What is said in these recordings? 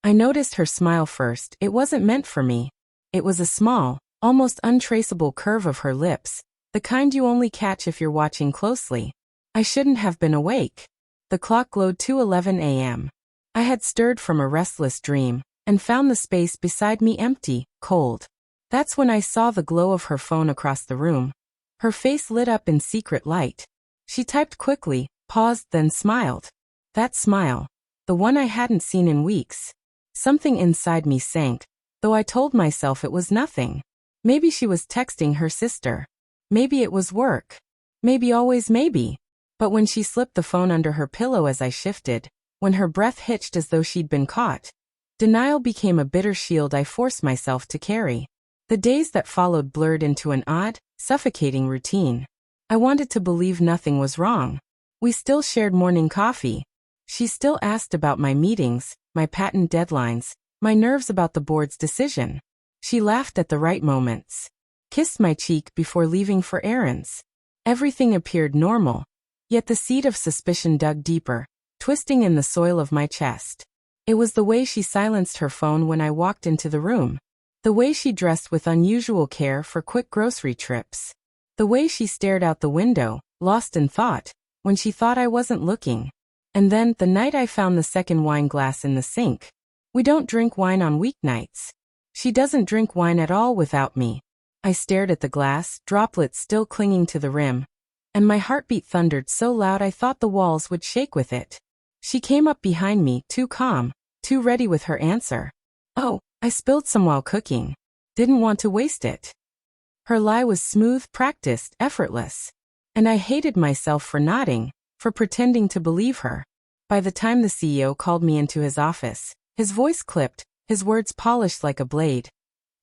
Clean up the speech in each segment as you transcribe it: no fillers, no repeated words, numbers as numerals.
I noticed her smile first. It wasn't meant for me. It was a small, almost untraceable curve of her lips, the kind you only catch if you're watching closely. I shouldn't have been awake. The clock glowed 2:11 a.m. I had stirred from a restless dream and found the space beside me empty, cold. That's when I saw the glow of her phone across the room. Her face lit up in secret light. She typed quickly, paused, then smiled. That smile, the one I hadn't seen in weeks. Something inside me sank, though I told myself it was nothing. Maybe she was texting her sister. Maybe it was work. Maybe always maybe. But when she slipped the phone under her pillow as I shifted, when her breath hitched as though she'd been caught, denial became a bitter shield I forced myself to carry. The days that followed blurred into an odd, suffocating routine. I wanted to believe nothing was wrong. We still shared morning coffee. She still asked about my meetings, my patent deadlines, my nerves about the board's decision. She laughed at the right moments, kissed my cheek before leaving for errands. Everything appeared normal, yet the seed of suspicion dug deeper, twisting in the soil of my chest. It was the way she silenced her phone when I walked into the room. The way she dressed with unusual care for quick grocery trips. The way she stared out the window, lost in thought, when she thought I wasn't looking. And then, the night I found the second wine glass in the sink. We don't drink wine on weeknights. She doesn't drink wine at all without me. I stared at the glass, droplets still clinging to the rim, and my heartbeat thundered so loud I thought the walls would shake with it. She came up behind me, too calm, too ready with her answer. Oh, I spilled some while cooking. Didn't want to waste it. Her lie was smooth, practiced, effortless. And I hated myself for nodding, for pretending to believe her. By the time the CEO called me into his office, his voice clipped, his words polished like a blade.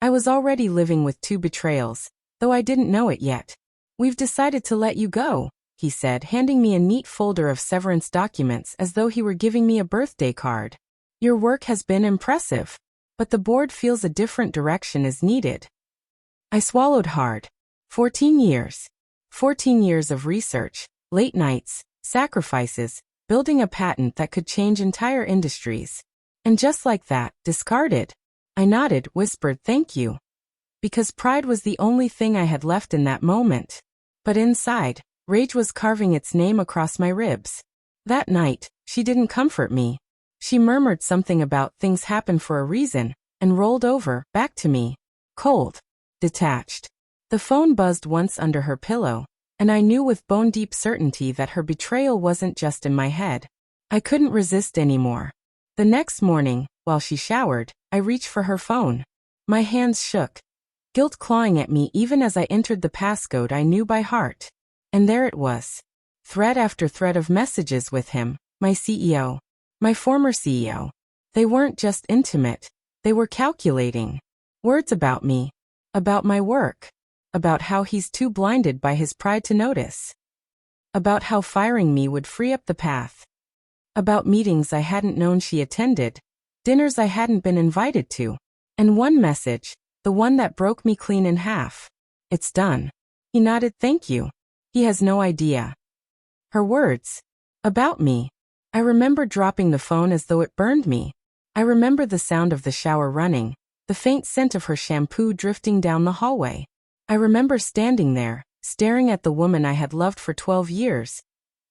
I was already living with 2 betrayals, though I didn't know it yet. We've decided to let you go, he said, handing me a neat folder of severance documents as though he were giving me a birthday card. Your work has been impressive, but the board feels a different direction is needed. I swallowed hard. 14 years. 14 years of research, late nights, sacrifices, building a patent that could change entire industries. And just like that, discarded. I nodded, whispered thank you. Because pride was the only thing I had left in that moment. But inside, rage was carving its name across my ribs. That night, she didn't comfort me. She murmured something about things happen for a reason, and rolled over, back to me. Cold. Detached. The phone buzzed once under her pillow, and I knew with bone-deep certainty that her betrayal wasn't just in my head. I couldn't resist anymore. The next morning, while she showered, I reached for her phone. My hands shook, guilt clawing at me even as I entered the passcode I knew by heart. And there it was. Thread after thread of messages with him, my CEO. My former CEO. They weren't just intimate, they were calculating. Words about me. About my work. About how he's too blinded by his pride to notice. About how firing me would free up the path. About meetings I hadn't known she attended, dinners I hadn't been invited to. And one message, the one that broke me clean in half. It's done. He nodded thank you. He has no idea. Her words. About me. I remember dropping the phone as though it burned me. I remember the sound of the shower running, the faint scent of her shampoo drifting down the hallway. I remember standing there, staring at the woman I had loved for 12 years,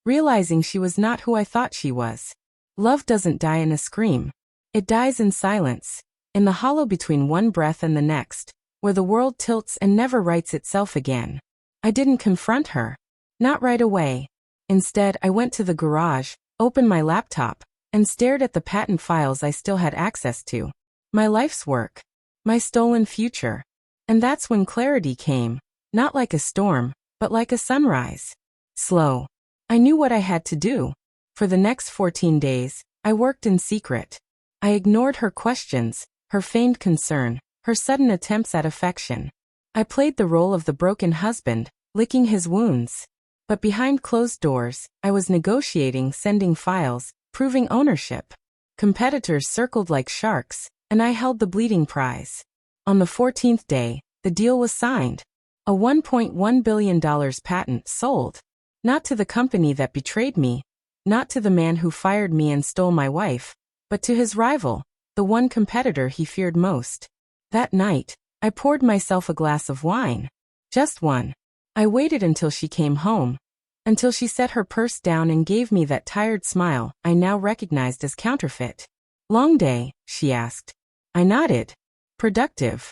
realizing she was not who I thought she was. Love doesn't die in a scream. It dies in silence, in the hollow between one breath and the next, where the world tilts and never rights itself again. I didn't confront her. Not right away. Instead, I went to the garage, opened my laptop, and stared at the patent files I still had access to. My life's work. My stolen future. And that's when clarity came, not like a storm, but like a sunrise. Slow. I knew what I had to do. For the next 14 days, I worked in secret. I ignored her questions, her feigned concern, her sudden attempts at affection. I played the role of the broken husband, licking his wounds. But behind closed doors, I was negotiating, sending files, proving ownership. Competitors circled like sharks, and I held the bleeding prize. On the 14th day, the deal was signed. A $1.1 billion patent sold. Not to the company that betrayed me, not to the man who fired me and stole my wife, but to his rival, the one competitor he feared most. That night, I poured myself a glass of wine. Just one. I waited until she came home. Until she set her purse down and gave me that tired smile I now recognized as counterfeit. "Long day?" she asked. I nodded. "Productive?"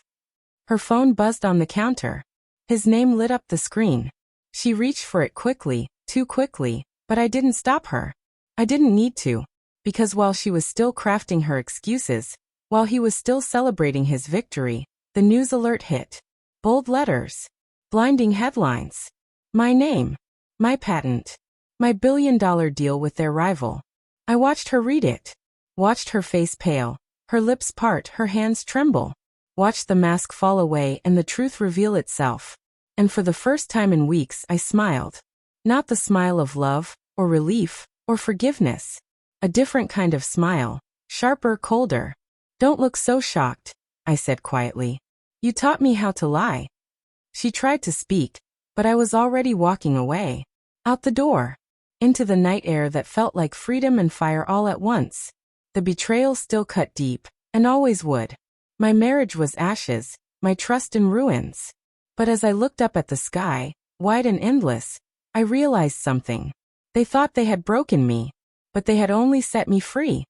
Her phone buzzed on the counter. His name lit up the screen. She reached for it quickly, too quickly, but I didn't stop her. I didn't need to. Because while she was still crafting her excuses, while he was still celebrating his victory, the news alert hit. Bold letters. Blinding headlines. My name. My patent. My billion-dollar deal with their rival. I watched her read it. Watched her face pale, her lips part, her hands tremble. Watched the mask fall away and the truth reveal itself. And for the first time in weeks, I smiled. Not the smile of love, or relief, or forgiveness. A different kind of smile. Sharper, colder. "Don't look so shocked," I said quietly. "You taught me how to lie." She tried to speak, but I was already walking away. Out the door. Into the night air that felt like freedom and fire all at once. The betrayal still cut deep, and always would. My marriage was ashes, my trust in ruins. But as I looked up at the sky, wide and endless, I realized something. They thought they had broken me, but they had only set me free.